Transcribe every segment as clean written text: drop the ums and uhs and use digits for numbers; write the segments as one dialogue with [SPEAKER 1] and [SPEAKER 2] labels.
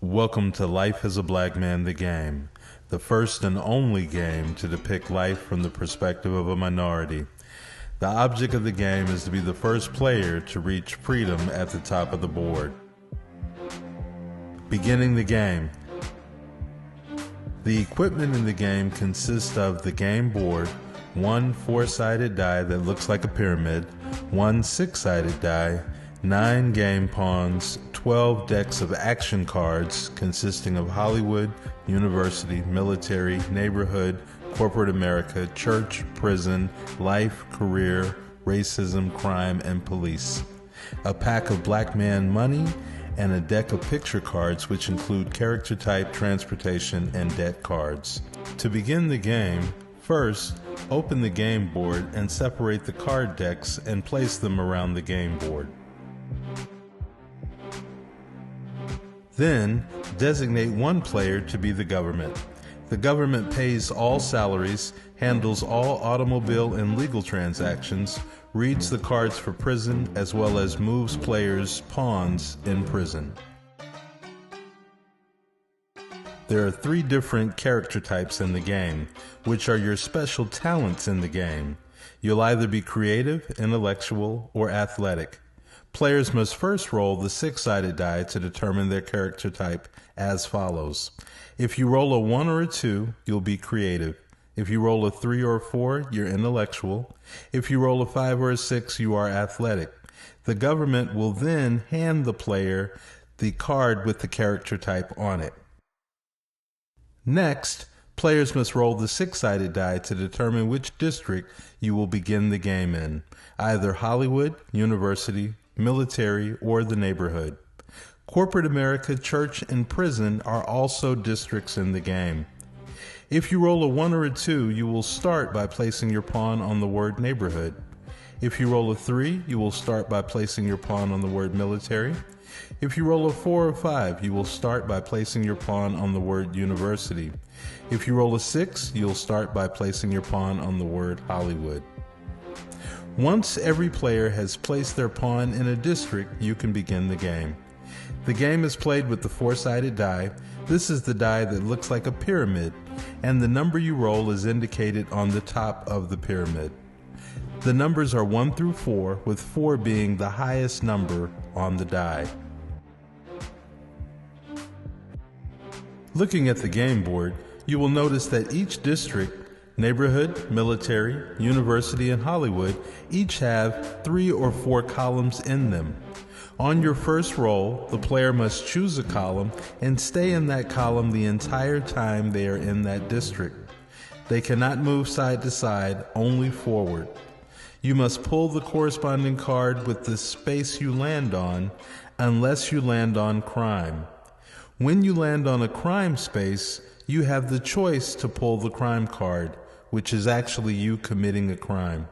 [SPEAKER 1] Welcome to Life as a Black Man, the game, the first and only game to depict life from the perspective of a minority. The object of the game is to be the first player to reach freedom at the top of the board. Beginning the game. The equipment in the game consists of the game board, one 4-sided die that looks like a pyramid, one 6-sided die, 9 game pawns, 12 decks of action cards consisting of Hollywood, university, military, neighborhood, corporate America, church, prison, life, career, racism, crime, and police. A pack of Blackman money, and a deck of picture cards which include character type, transportation, and debt cards. To begin the game, first, open the game board and separate the card decks and place them around the game board. Then, designate one player to be the government. The government pays all salaries, handles all automobile and legal transactions, reads the cards for prison, as well as moves players' pawns in prison. There are 3 different character types in the game, which are your special talents in the game. You'll either be creative, intellectual, or athletic. Players must first roll the 6-sided die to determine their character type as follows. If you roll a 1 or a 2, you'll be creative. If you roll a 3 or a 4, you're intellectual. If you roll a 5 or a 6, you are athletic. The government will then hand the player the card with the character type on it. Next, players must roll the 6-sided die to determine which district you will begin the game in, either Hollywood, university, military, or the neighborhood. Corporate America, church, and prison are also districts in the game. If you roll a 1 or a 2, you will start by placing your pawn on the word neighborhood. If you roll a 3, you will start by placing your pawn on the word military. If you roll a 4 or 5, you will start by placing your pawn on the word university. If you roll a 6, you'll start by placing your pawn on the word Hollywood. Once every player has placed their pawn in a district, you can begin the game. The game is played with the 4-sided die. This is the die that looks like a pyramid, and the number you roll is indicated on the top of the pyramid. The numbers are 1 through 4, with 4 being the highest number on the die. Looking at the game board, you will notice that each district, neighborhood, military, university, and Hollywood, each have 3 or 4 columns in them. On your first roll, the player must choose a column and stay in that column the entire time they are in that district. They cannot move side to side, only forward. You must pull the corresponding card with the space you land on, unless you land on crime. When you land on a crime space, you have the choice to pull the crime card, which is actually you committing a crime.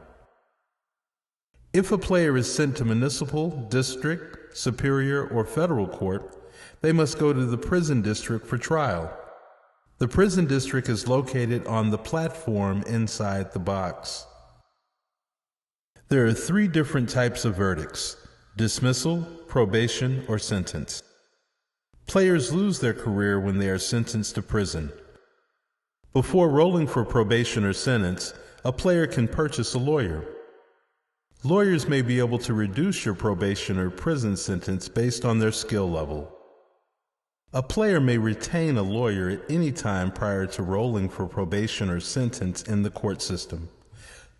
[SPEAKER 1] If a player is sent to municipal, district, superior, or federal court, they must go to the prison district for trial. The prison district is located on the platform inside the box. There are 3 different types of verdicts: dismissal, probation, or sentence. Players lose their career when they are sentenced to prison. Before rolling for probation or sentence, a player can purchase a lawyer. Lawyers may be able to reduce your probation or prison sentence based on their skill level. A player may retain a lawyer at any time prior to rolling for probation or sentence in the court system.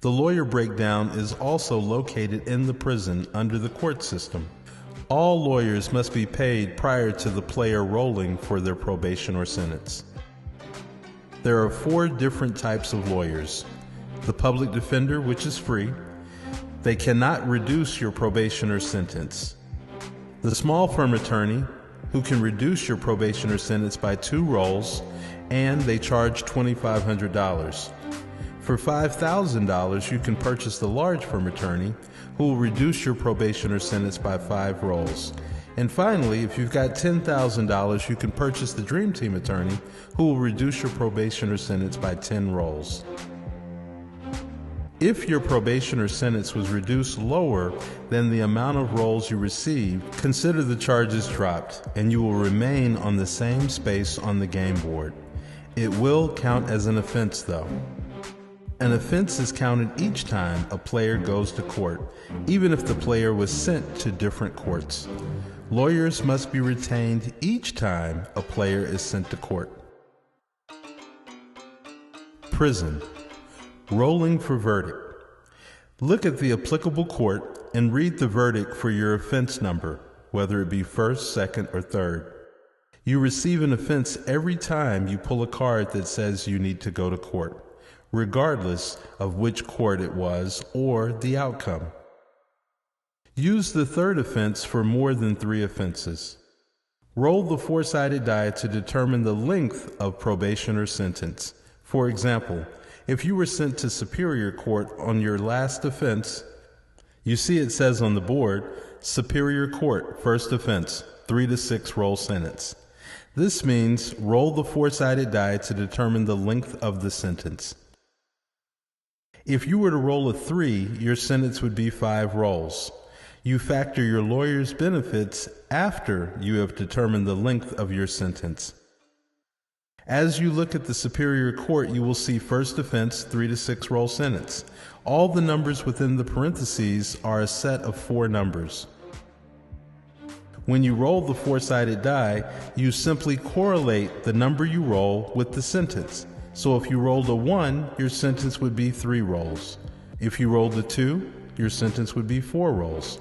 [SPEAKER 1] The lawyer breakdown is also located in the prison under the court system. All lawyers must be paid prior to the player rolling for their probation or sentence. There are 4 different types of lawyers. The public defender, which is free. They cannot reduce your probation or sentence. The small firm attorney, who can reduce your probation or sentence by 2 rolls, and they charge $2,500. For $5,000, you can purchase the large firm attorney, who will reduce your probation or sentence by 5 rolls. And finally, if you've got $10,000, you can purchase the Dream Team attorney, who will reduce your probation or sentence by 10 rolls. If your probation or sentence was reduced lower than the amount of rolls you received, consider the charges dropped, and you will remain on the same space on the game board. It will count as an offense, though. An offense is counted each time a player goes to court, even if the player was sent to different courts. Lawyers must be retained each time a player is sent to court. Prison. Rolling for verdict. Look at the applicable court and read the verdict for your offense number, whether it be first, second, or third. You receive an offense every time you pull a card that says you need to go to court, regardless of which court it was or the outcome. Use the third offense for more than 3 offenses. Roll the 4-sided die to determine the length of probation or sentence. For example, if you were sent to Superior Court on your last offense, you see it says on the board, Superior Court, first offense, 3 to 6 roll sentence. This means roll the 4-sided die to determine the length of the sentence. If you were to roll a 3, your sentence would be 5 rolls. You factor your lawyer's benefits after you have determined the length of your sentence. As you look at the Superior Court, you will see first offense, 3 to 6 roll sentence. All the numbers within the parentheses are a set of 4 numbers. When you roll the 4-sided die, you simply correlate the number you roll with the sentence. So if you rolled a 1, your sentence would be 3 rolls. If you rolled a 2, your sentence would be 4 rolls.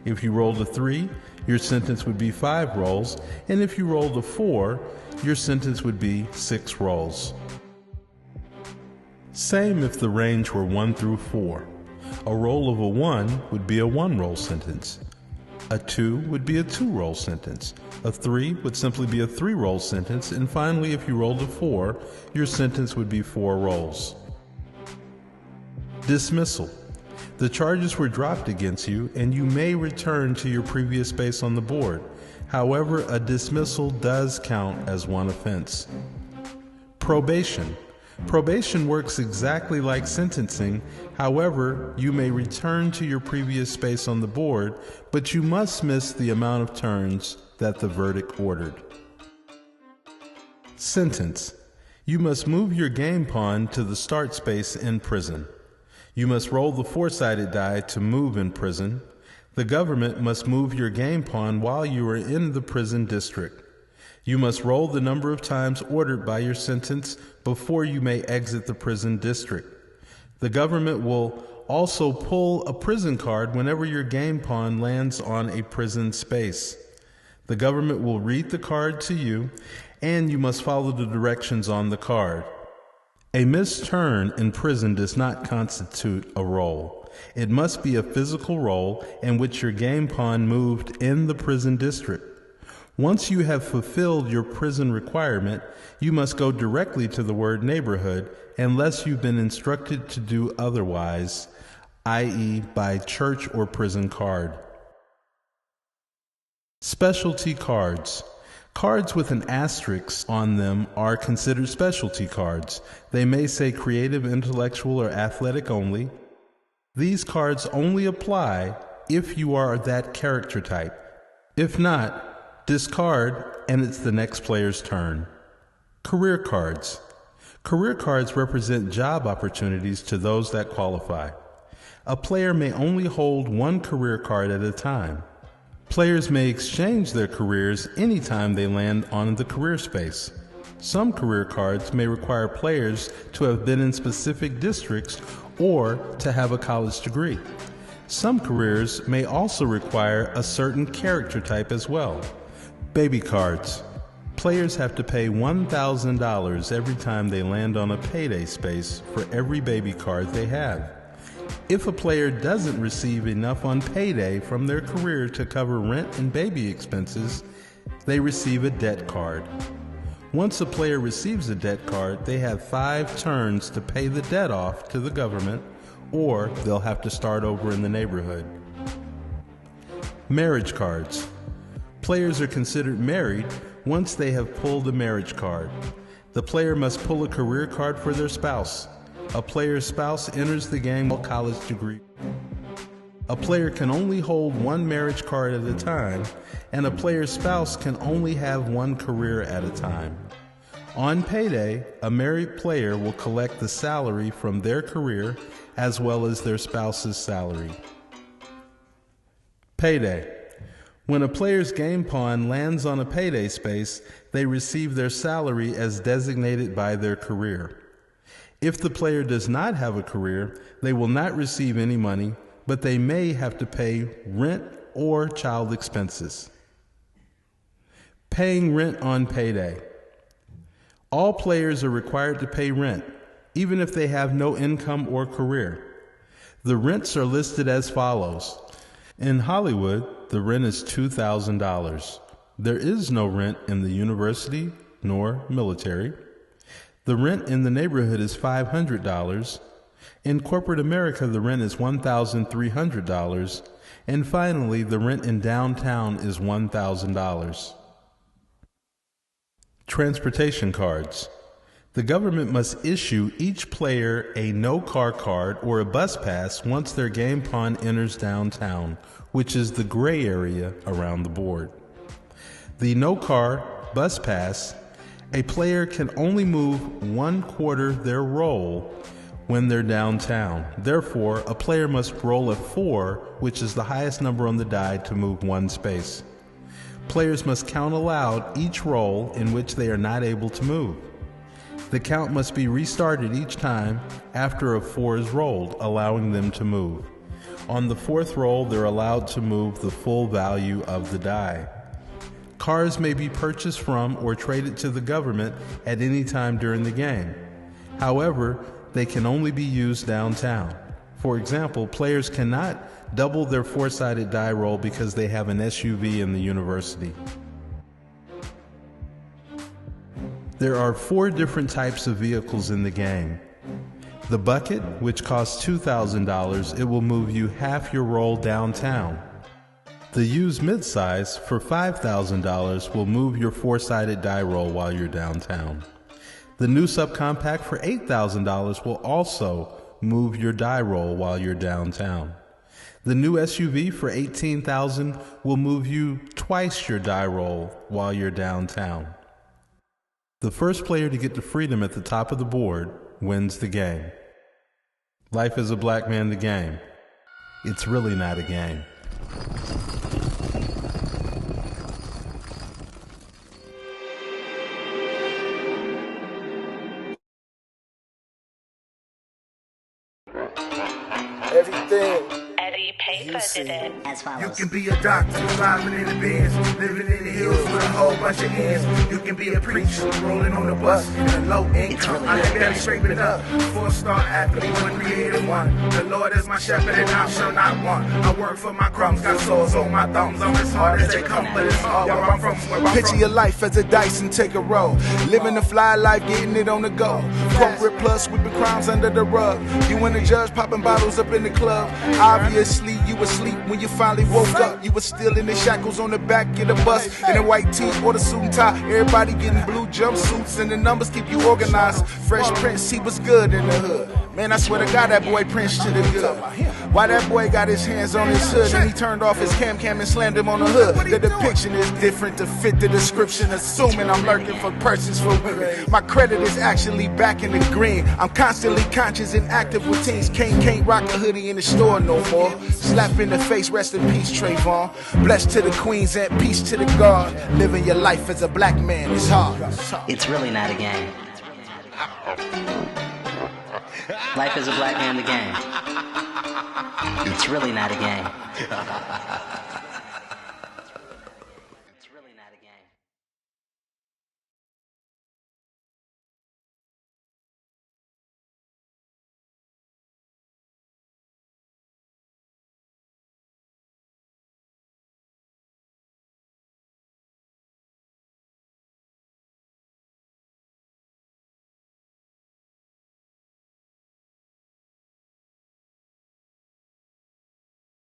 [SPEAKER 1] If you rolled a 3, your sentence would be 5 rolls. And if you rolled a 4, your sentence would be 6 rolls. Same if the range were 1 through 4. A roll of a 1 would be a 1-roll sentence. A 2 would be a 2-roll sentence. A 3 would simply be a 3-roll sentence. And finally, if you rolled a 4, your sentence would be 4 rolls. Dismissal. The charges were dropped against you, and you may return to your previous space on the board. However, a dismissal does count as one offense. Probation. Probation works exactly like sentencing. However, you may return to your previous space on the board, but you must miss the amount of turns that the verdict ordered. Sentence. You must move your game pawn to the start space in prison. You must roll the 4-sided die to move in prison. The government must move your game pawn while you are in the prison district. You must roll the number of times ordered by your sentence before you may exit the prison district. The government will also pull a prison card whenever your game pawn lands on a prison space. The government will read the card to you, and you must follow the directions on the card. A missed turn in prison does not constitute a roll. It must be a physical roll in which your game pawn moved in the prison district. Once you have fulfilled your prison requirement, you must go directly to the word neighborhood unless you've been instructed to do otherwise, i.e. by church or prison card. Specialty cards. Cards with an asterisk on them are considered specialty cards. They may say creative, intellectual, or athletic only. These cards only apply if you are that character type. If not, discard and it's the next player's turn. Career cards. Career cards represent job opportunities to those that qualify. A player may only hold 1 career card at a time. Players may exchange their careers anytime they land on the career space. Some career cards may require players to have been in specific districts or to have a college degree. Some careers may also require a certain character type as well. Baby cards. Players have to pay $1,000 every time they land on a payday space for every baby card they have. If a player doesn't receive enough on payday from their career to cover rent and baby expenses, they receive a debt card. Once a player receives a debt card, they have 5 turns to pay the debt off to the government, or they'll have to start over in the neighborhood. Marriage cards. Players are considered married once they have pulled a marriage card. The player must pull a career card for their spouse. a player's spouse enters the game with a college degree. A player can only hold one marriage card at a time, and a player's spouse can only have one career at a time. On payday, a married player will collect the salary from their career as well as their spouse's salary. Payday. When a player's game pawn lands on a payday space, they receive their salary as designated by their career. If the player does not have a career, they will not receive any money, but they may have to pay rent or child expenses. Paying rent on payday. All players are required to pay rent, even if they have no income or career. The rents are listed as follows. In Hollywood, the rent is $2,000. There is no rent in the university nor military. The rent in the neighborhood is $500. In corporate America, the rent is $1,300. And finally, the rent in downtown is $1,000. Transportation cards. The government must issue each player a no-car card or a bus pass once their game pawn enters downtown, which is the gray area around the board. The no-car bus pass, a player can only move 1/4 their roll when they're downtown. Therefore, a player must roll a 4, which is the highest number on the die, to move one space. Players must count aloud each roll in which they are not able to move. The count must be restarted each time after a 4 is rolled, allowing them to move. On the 4th roll, they're allowed to move the full value of the die. Cars may be purchased from or traded to the government at any time during the game. However, they can only be used downtown. For example, players cannot double their 4-sided die roll because they have an SUV in the university. There are 4 different types of vehicles in the game. The bucket, which costs $2,000, it will move you half your roll downtown. The used midsize for $5,000 will move your 4-sided die roll while you're downtown. The new subcompact for $8,000 will also move your die roll while you're downtown. The new SUV for $18,000 will move you twice your die roll while you're downtown. The first player to get to freedom at the top of the board wins the game. Life is a black man, the game. It's really not a game.
[SPEAKER 2] Everything.
[SPEAKER 3] Eddie Paper did it.
[SPEAKER 2] As follows.
[SPEAKER 4] You can be a doctor, driving in the Benz, living in the hills with a whole bunch of ends. You can be a preacher, rolling on the bus in a low income. I can barely scrape it up. 4-star athlete, one creative one. The Lord is my shepherd and I shall not want. I work for my crumbs, got sores on my thumbs. I'm as hard as they come, but it's all where I'm from. Picture your life as a dice and take a roll. Living the fly life, getting it on the go. Corporate plus, sweeping crimes under the rug. You and the judge popping bottles up in the club. Obviously, you were asleep when you finally woke up. You were still in the shackles on the back of the bus. In a white tee or the suit and tie. Everybody getting blue jumpsuits and the numbers keep you organized. Fresh Prince, he was good in the hood. Man, I swear to God, that boy Prince should have good. Why that boy got his hands on his hood and he turned off his cam and slammed him on the hood. The depiction is different to fit the description, assuming I'm lurking for persons for women. My credit is actually back in the green. I'm constantly conscious and active with teens. Can't rock a hoodie in the store no more. Slap in the face, rest in peace, Trayvon. Blessed to the queens and peace to the God. Living your life as a black man is hard.
[SPEAKER 3] It's really not a game. Life is a black man, the game. It's really not a game.